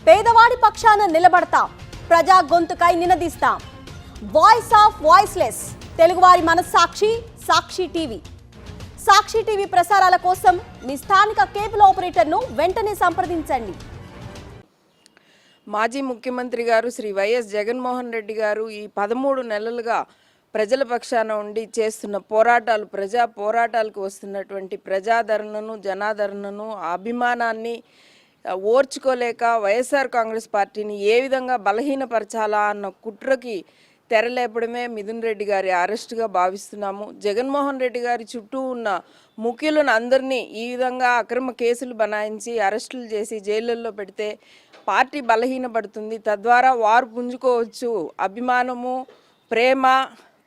పేదవాడి పక్షాన నిలబడతాం, ప్రజా గొంతుకై నినదిస్తాం. వాయిస్ ఆఫ్ వాయిస్లెస్, తెలుగువారి మనస్సాక్షి సాక్షి టీవీ. సాక్షి టీవీ ప్రసారాల కోసం మీ స్థానిక కేబుల్ ఆపరేటర్ను వెంటనే సంప్రదించండి. మాజీ ముఖ్యమంత్రి గారు శ్రీ వైఎస్ జగన్మోహన్ రెడ్డి గారు ఈ 13 నెలలుగా ప్రజల పక్షాన ఉండి చేస్తున్న పోరాటాలు, ప్రజా పోరాటాలకు వస్తున్నటువంటి ప్రజాదరణను, జనాదరణను, అభిమానాన్ని ఓర్చుకోలేక వైఎస్ఆర్ కాంగ్రెస్ పార్టీని ఏ విధంగా బలహీనపరచాలా అన్న కుట్రకి తెరలేపడమే మిథున్ రెడ్డి గారి అరెస్టుగా భావిస్తున్నాము. జగన్మోహన్ రెడ్డి గారి చుట్టూ ఉన్న ముఖ్యులను అందరినీ ఈ విధంగా అక్రమ కేసులు బనాయించి అరెస్టులు చేసి జైళ్ళల్లో పెడితే పార్టీ బలహీనపడుతుంది. తద్వారా వారు పుంజుకోవచ్చు. అభిమానము, ప్రేమ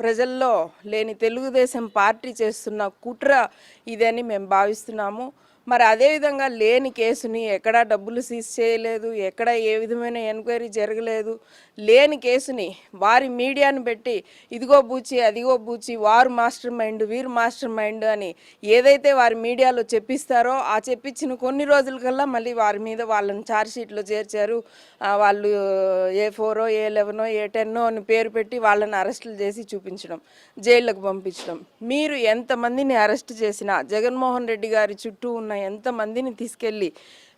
ప్రజల్లో లేని తెలుగుదేశం పార్టీ చేస్తున్న కుట్ర ఇదని మేము భావిస్తున్నాము. మరి అదేవిధంగా లేని కేసుని ఎక్కడా డబ్బులు సీజ్ చేయలేదు, ఎక్కడ ఏ విధమైన ఎంక్వైరీ జరగలేదు. లేని కేసుని వారి మీడియాను పెట్టి ఇదిగో బూచి అదిగో బూచి, వారు మాస్టర్ మైండ్ వీరు మాస్టర్ మైండ్ అని ఏదైతే వారి మీడియాలో చెప్పిస్తారో ఆ చెప్పించిన కొన్ని రోజులకల్లా మళ్ళీ వారి మీద వాళ్ళని ఛార్జ్షీట్లో చేర్చారు. వాళ్ళు A4 A11 A10 అని పేరు పెట్టి వాళ్ళని అరెస్టులు చేసి చూపించడం, జైళ్ళకు పంపించడం. మీరు ఎంతమందిని అరెస్ట్ చేసినా, జగన్మోహన్ రెడ్డి గారి చుట్టూ ఉన్న ఎంతమందిని తీసుకెళ్ళి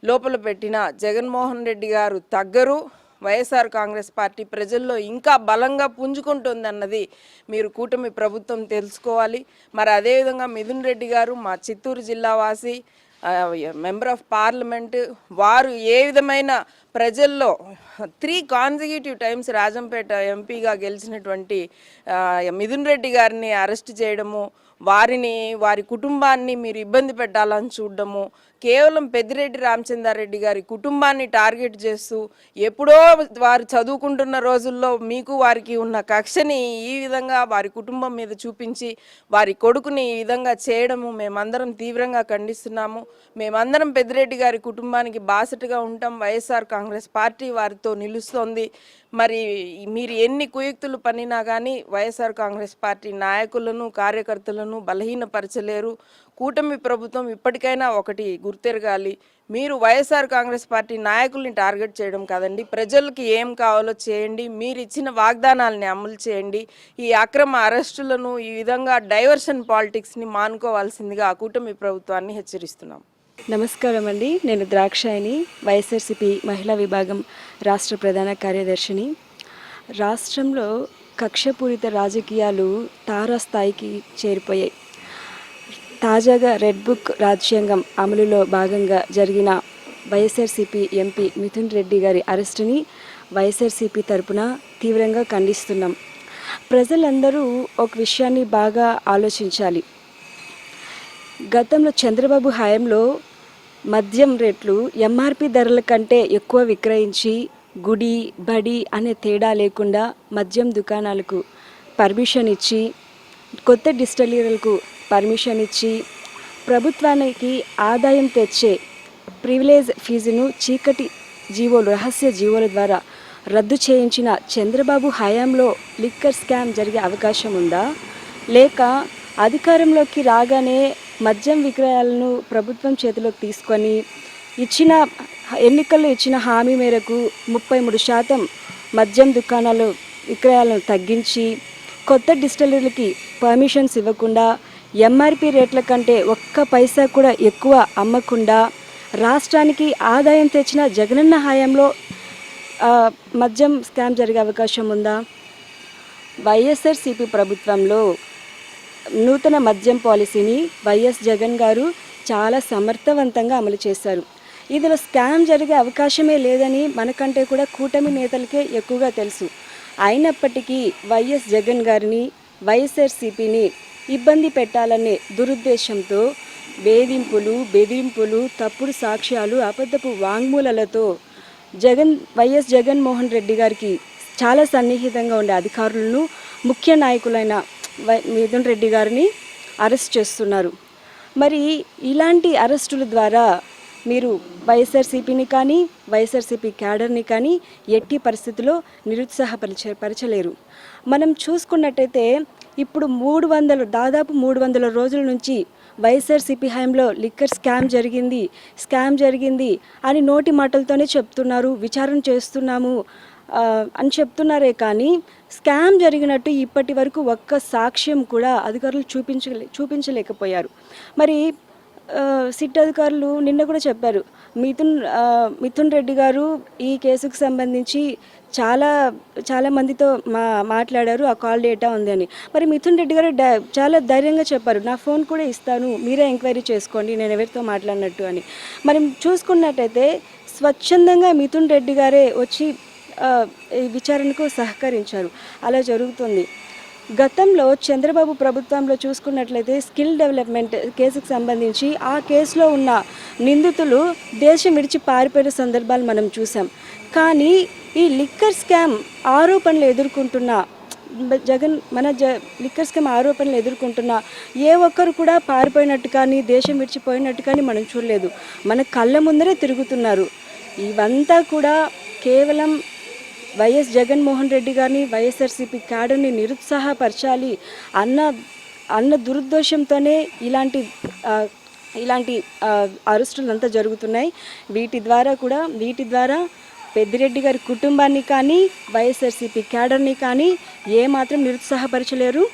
లోపల పెట్టినా జగన్మోహన్ రెడ్డి గారు తగ్గరు. వైఎస్ఆర్ కాంగ్రెస్ పార్టీ ప్రజల్లో ఇంకా బలంగా పుంజుకుంటుందన్నది మీరు కూటమి ప్రభుత్వం తెలుసుకోవాలి. మరి అదేవిధంగా మిథున్ రెడ్డి గారు మా చిత్తూరు జిల్లా వాసి, మెంబర్ ఆఫ్ పార్లమెంట్, వారు ఏ విధమైన ప్రజల్లో 3 కాన్సిక్యూటివ్ టైమ్స్ రాజంపేట ఎంపీగా గెలిచినటువంటి మిథున్ రెడ్డి గారిని అరెస్ట్ చేయడము, వారి కుటుంబాన్ని మీరు ఇబ్బంది పెట్టాలని చూడడము, కేవలం పెద్దిరెడ్డి రామచంద్రారెడ్డి గారి కుటుంబాన్ని టార్గెట్ చేస్తూ ఎప్పుడో వారు చదువుకుంటున్న రోజుల్లో మీకు వారికి ఉన్న కక్షని ఈ విధంగా వారి కుటుంబం మీద చూపించి వారి కొడుకుని ఈ విధంగా చేయడము మేమందరం తీవ్రంగా ఖండిస్తున్నాము. మేమందరం పెద్దిరెడ్డి గారి కుటుంబానికి బాసటగా ఉంటాం. వైఎస్ఆర్ కాంగ్రెస్ పార్టీ వారితో నిలుస్తోంది. మరి మీరు ఎన్ని కుయుక్తులు పన్నినా కానీ వైఎస్ఆర్ కాంగ్రెస్ పార్టీ నాయకులను, కార్యకర్తలను బలహీనపరచలేరు. కూటమి ప్రభుత్వం ఇప్పటికైనా ఒకటి గుర్తెరగాలి. మీరు వైఎస్ఆర్ కాంగ్రెస్ పార్టీ నాయకుల్ని టార్గెట్ చేయడం కాదండి, ప్రజలకి ఏం కావాలో చేయండి. మీరు ఇచ్చిన వాగ్దానాలని అమలు చేయండి. ఈ అక్రమ అరెస్టులను, ఈ విధంగా డైవర్షన్ పాలిటిక్స్ని మానుకోవాల్సిందిగా ఆ కూటమి ప్రభుత్వాన్ని హెచ్చరిస్తున్నాం. నమస్కారం అండి, నేను ద్రాక్షాయిని, వైఎస్ఆర్సీపీ మహిళా విభాగం రాష్ట్ర ప్రధాన కార్యదర్శిని. రాష్ట్రంలో కక్షపూరిత రాజకీయాలు తారాస్థాయికి చేరిపోయాయి. తాజాగా రెడ్ బుక్ రాజ్యాంగం అమలులో భాగంగా జరిగిన వైఎస్ఆర్సీపీ ఎంపీ మిథున్ రెడ్డి గారి అరెస్టుని వైఎస్ఆర్సీపీ తరపున తీవ్రంగా ఖండిస్తున్నాం. ప్రజలందరూ ఒక విషయాన్ని బాగా ఆలోచించాలి. గతంలో చంద్రబాబు హయాంలో మద్యం రేట్లు ఎంఆర్పి ధరల కంటే ఎక్కువ విక్రయించి గుడి బడి అనే తేడా లేకుండా మద్యం దుకాణాలకు పర్మిషన్ ఇచ్చి, కొత్త డిస్టిలరీలకు పర్మిషన్ ఇచ్చి, ప్రభుత్వానికి ఆదాయం తెచ్చే ప్రివిలేజ్ ఫీజును చీకటి జీవోలు, రహస్య జీవోల ద్వారా రద్దు చేయించిన చంద్రబాబు హయాంలో లిక్కర్ స్కామ్ జరిగే అవకాశం ఉందా? లేక అధికారంలోకి రాగానే మద్యం విక్రయాలను ప్రభుత్వం చేతిలోకి తీసుకొని ఎన్నికల్లో ఇచ్చిన హామీ మేరకు 33% మద్యం దుకాణాలు విక్రయాలను తగ్గించి, కొత్త డిస్టిలరీలకి పర్మిషన్స్ ఇవ్వకుండా, ఎంఆర్పి రేట్ల కంటే ఒక్క పైసా కూడా ఎక్కువ అమ్మకుండా రాష్ట్రానికి ఆదాయం తెచ్చిన జగనన్న హయాంలో మద్యం స్కామ్ జరిగే అవకాశం ఉందా? వైఎస్ఆర్సీపీ ప్రభుత్వంలో నూతన మద్యం పాలసీని వైఎస్ జగన్ గారు చాలా సమర్థవంతంగా అమలు చేశారు. ఇందులో స్కామ్ జరిగే అవకాశమే లేదని మనకంటే కూడా కూటమి నేతలకే ఎక్కువగా తెలుసు. అయినప్పటికీ వైఎస్ జగన్ గారిని, వైఎస్ఆర్సీపీని ఇబ్బంది పెట్టాలనే దురుద్దేశంతో బెదిరింపులు, తప్పుడు సాక్ష్యాలు, అబద్ధపు వాంగ్మూలాలతో వైఎస్ జగన్మోహన్ రెడ్డి గారికి చాలా సన్నిహితంగా ఉండే అధికారులను, ముఖ్య నాయకులైన మిథున్ రెడ్డి గారిని అరెస్ట్ చేస్తున్నారు. మరి ఇలాంటి అరెస్టుల ద్వారా మీరు వైఎస్ఆర్సీపీని కానీ, వైఎస్ఆర్సీపీ క్యాడర్ని కానీ ఎట్టి పరిస్థితుల్లో నిరుత్సాహపరచలేరు. మనం చూసుకున్నట్టయితే ఇప్పుడు దాదాపు 300 రోజుల నుంచి వైఎస్ఆర్సీపీ హయాంలో లిక్కర్ స్కామ్ జరిగింది అని నోటి మాటలతోనే చెప్తున్నారు, విచారణ చేస్తున్నాము అని చెప్తున్నారే కానీ స్కామ్ జరిగినట్టు ఇప్పటి వరకు ఒక్క సాక్ష్యం కూడా అధికారులు చూపించలేకపోయారు. మరి సిట్ అధికారులు నిన్న కూడా చెప్పారు, మిథున్ రెడ్డి గారు ఈ కేసుకు సంబంధించి చాలా మందితో మాట్లాడారు, ఆ కాల్ డేటా ఉంది అని. మరి మిథున్ రెడ్డి గారు చాలా ధైర్యంగా చెప్పారు, నా ఫోన్ కూడా ఇస్తాను, మీరే ఎంక్వైరీ చేసుకోండి నేను ఎవరితో మాట్లాడినట్టు అని. మరి చూసుకున్నట్టయితే స్వచ్ఛందంగా మిథున్ రెడ్డి గారే వచ్చి ఈ విచారణకు సహకరించారు. అలా జరుగుతుంది. గతంలో చంద్రబాబు ప్రభుత్వంలో చూసుకున్నట్లయితే స్కిల్ డెవలప్మెంట్ కేసుకు సంబంధించి ఆ కేసులో ఉన్న నిందితులు దేశం విడిచి పారిపోయిన సందర్భాలు మనం చూసాం. కానీ ఈ లిక్కర్ స్కామ్ ఆరోపణలు ఎదుర్కొంటున్న లిక్కర్ స్కామ్ ఆరోపణలు ఎదుర్కొంటున్న ఏ ఒక్కరు కూడా పారిపోయినట్టు కానీ దేశం విడిచిపోయినట్టు కానీ మనం చూడలేదు. మన కళ్ళ ముందరే తిరుగుతున్నారు. ఇవంతా కూడా కేవలం వైఎస్ జగన్మోహన్ రెడ్డి గారిని, వైఎస్ఆర్సీపీ క్యాడర్ని నిరుత్సాహపరచాలి అన్న దురుద్దేశంతోనే ఇలాంటి అరెస్టులు అంతా జరుగుతున్నాయి. వీటి ద్వారా పెద్దిరెడ్డి గారి కుటుంబాన్ని కానీ వైఎస్ఆర్సీపీ క్యాడర్ని కానీ ఏమాత్రం నిరుత్సాహపరచలేరు.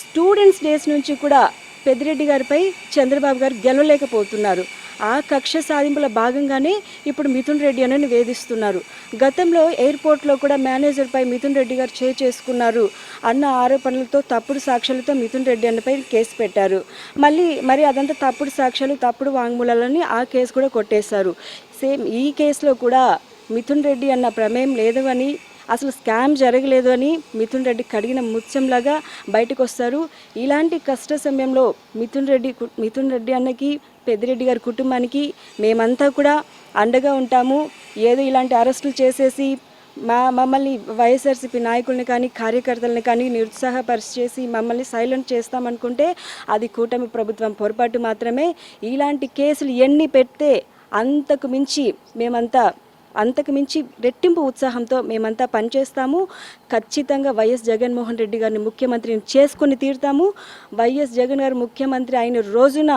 స్టూడెంట్స్ డేస్ నుంచి కూడా పెద్దిరెడ్డి గారిపై చంద్రబాబు గారు గెలవలేకపోతున్నారు. ఆ కక్ష సాధింపుల భాగంగానే ఇప్పుడు మిథున్ రెడ్డి అని వేధిస్తున్నారు. గతంలో ఎయిర్పోర్ట్లో కూడా మేనేజర్పై మిథున్ రెడ్డి గారు చేసుకున్నారు అన్న ఆరోపణలతో తప్పుడు సాక్ష్యాలతో మిథున్ రెడ్డి అన్నపై కేసు పెట్టారు. మరి అదంతా తప్పుడు సాక్ష్యాలు, తప్పుడు వాంగ్మూలాలని ఆ కేసు కూడా కొట్టేశారు. సేమ్ ఈ కేసులో కూడా మిథున్ రెడ్డి అన్న ప్రమేయం లేదు అని, అసలు స్కామ్ జరగలేదు అని మిథున్ రెడ్డి కడిగిన ముత్యంలాగా బయటకు వస్తారు. ఇలాంటి కష్ట సమయంలో మిథున్ రెడ్డి అన్నకి, పెద్దిరెడ్డి గారి కుటుంబానికి మేమంతా కూడా అండగా ఉంటాము. ఏదో ఇలాంటి అరెస్టులు చేసేసి మమ్మల్ని వైఎస్ఆర్సీపీ నాయకుల్ని కానీ కార్యకర్తలను కానీ నిరుత్సాహపరిచేసి మమ్మల్ని సైలెంట్ చేస్తామనుకుంటే అది కూటమి ప్రభుత్వం పొరపాటు మాత్రమే. ఇలాంటి కేసులు ఎన్ని పెడితే అంతకు మించి రెట్టింపు ఉత్సాహంతో మేమంతా పనిచేస్తాము. ఖచ్చితంగా వైఎస్ జగన్మోహన్ రెడ్డి గారిని ముఖ్యమంత్రిని చేసుకుని తీరుతాము. వైఎస్ జగన్ గారు ముఖ్యమంత్రి అయిన రోజున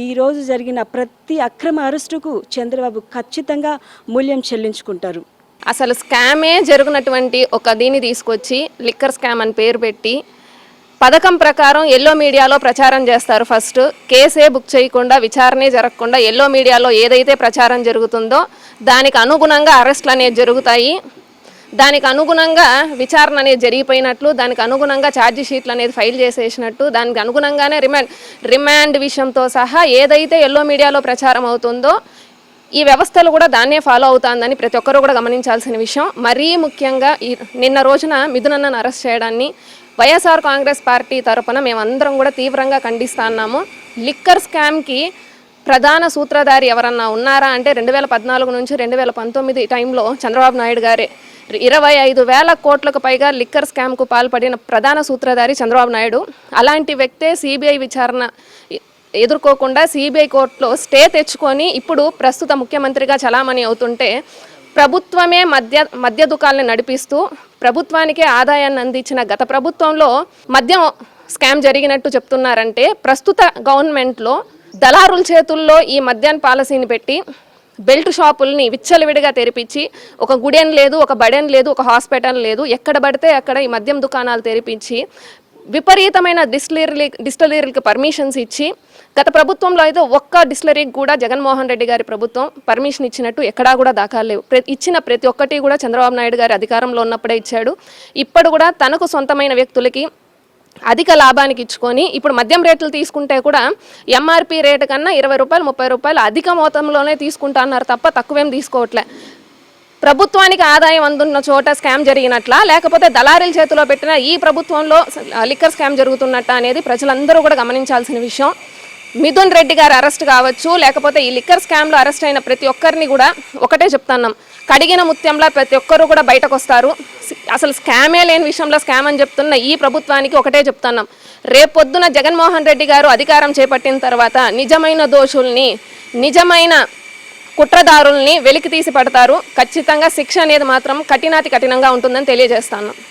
ఈరోజు జరిగిన ప్రతి అక్రమ అరెస్టుకు చంద్రబాబు ఖచ్చితంగా మూల్యం చెల్లించుకుంటారు. అసలు స్కామే జరిగినటువంటి ఒక దీన్ని తీసుకొచ్చి లిక్కర్ స్కామ్ అని పేరు పెట్టి పథకం ప్రకారం ఎల్లో మీడియాలో ప్రచారం చేస్తారు. ఫస్ట్ కేసే బుక్ చేయకుండా, విచారణే జరగకుండా ఎల్లో మీడియాలో ఏదైతే ప్రచారం జరుగుతుందో దానికి అనుగుణంగా అరెస్టులు అనేవి జరుగుతాయి. దానికి అనుగుణంగా విచారణ అనేది జరిగిపోయినట్లు, దానికి అనుగుణంగా ఛార్జీ షీట్లు అనేది ఫైల్ చేసేసినట్టు, దానికి అనుగుణంగానే రిమాండ్ విషయంతో సహా ఏదైతే ఎల్లో మీడియాలో ప్రచారం అవుతుందో ఈ వ్యవస్థలు కూడా దాన్నే ఫాలో అవుతుందని ప్రతి ఒక్కరూ కూడా గమనించాల్సిన విషయం. మరీ ముఖ్యంగా నిన్న రోజున మిథునన్నను అరెస్ట్ చేయడాన్ని వైఎస్ఆర్ కాంగ్రెస్ పార్టీ తరపున మేమందరం కూడా తీవ్రంగా ఖండిస్తున్నాము. లిక్కర్ స్కామ్కి ప్రధాన సూత్రధారి ఎవరన్నా ఉన్నారా అంటే 2014 నుంచి 2019 టైంలో చంద్రబాబు నాయుడు గారే 25,000 కోట్లకు పైగా లిక్కర్ స్కామ్కు పాల్పడిన ప్రధాన సూత్రధారి చంద్రబాబు నాయుడు. అలాంటి వ్యక్తే సిబిఐ విచారణ ఎదుర్కోకుండా సిబిఐ కోర్టులో స్టే తెచ్చుకొని ఇప్పుడు ప్రస్తుత ముఖ్యమంత్రిగా చలామణి అవుతుంటే ప్రభుత్వమే మద్య దుకాణాలను నడిపిస్తూ ప్రభుత్వానికే ఆదాయాన్ని అందించిన గత ప్రభుత్వంలో మద్యం స్కామ్ జరిగినట్టు చెప్తున్నారంటే ప్రస్తుత గవర్నమెంట్లో దళారుల చేతుల్లో ఈ మద్యాన్ని పాలసీని పెట్టి బెల్ట్ షాపుల్ని విచ్చలవిడిగా తెరిపించి ఒక గుడెన్ లేదు, ఒక బడెన్ లేదు, ఒక హాస్పిటల్ లేదు, ఎక్కడ పడితే అక్కడ ఈ మద్యం దుకాణాలు తెరిపించి విపరీతమైన డిస్టిలరీలకు పర్మిషన్స్ ఇచ్చి గత ప్రభుత్వంలో అయితే ఒక్క డిస్టిలరీకి కూడా జగన్మోహన్ రెడ్డి గారి ప్రభుత్వం పర్మిషన్ ఇచ్చినట్టు ఎక్కడా కూడా దాఖలు లేవు. ఇచ్చిన ప్రతి ఒక్కటి కూడా చంద్రబాబు నాయుడు గారి అధికారంలో ఉన్నప్పుడే ఇచ్చాడు. ఇప్పుడు కూడా తనకు సొంతమైన వ్యక్తులకి అధిక లాభానికి ఇచ్చుకొని ఇప్పుడు మద్యం రేట్లు తీసుకుంటే కూడా ఎంఆర్పి రేటు కన్నా 20 రూపాయలు 30 రూపాయలు అధిక మొత్తంలోనే తీసుకుంటా అన్నారు తప్ప తక్కువేం తీసుకోవట్లే. ప్రభుత్వానికి ఆదాయం అందున్న చోట స్కామ్ జరిగినట్లా లేకపోతే దళారీల చేతిలో పెట్టిన ఈ ప్రభుత్వంలో లిక్కర్ స్కామ్ జరుగుతున్నట్ట అనేది ప్రజలందరూ కూడా గమనించాల్సిన విషయం. మిథున్ రెడ్డి గారు అరెస్ట్ కావచ్చు, లేకపోతే ఈ లిక్కర్ స్కామ్లో అరెస్ట్ అయిన ప్రతి ఒక్కరిని కూడా ఒకటే చెప్తున్నాం, కడిగిన ముత్యంలో ప్రతి ఒక్కరు కూడా బయటకు వస్తారు. అసలు స్కామే లేని విషయంలో స్కామ్ అని చెప్తున్న ఈ ప్రభుత్వానికి ఒకటే చెప్తున్నాం, రేపొద్దున జగన్మోహన్ రెడ్డి గారు అధికారం చేపట్టిన తర్వాత నిజమైన దోషుల్ని, నిజమైన కుట్రదారుల్ని వెలికి తీసి పడతారు. ఖచ్చితంగా శిక్ష అనేది మాత్రం కఠినాతి కఠినంగా ఉంటుందని తెలియజేస్తాను.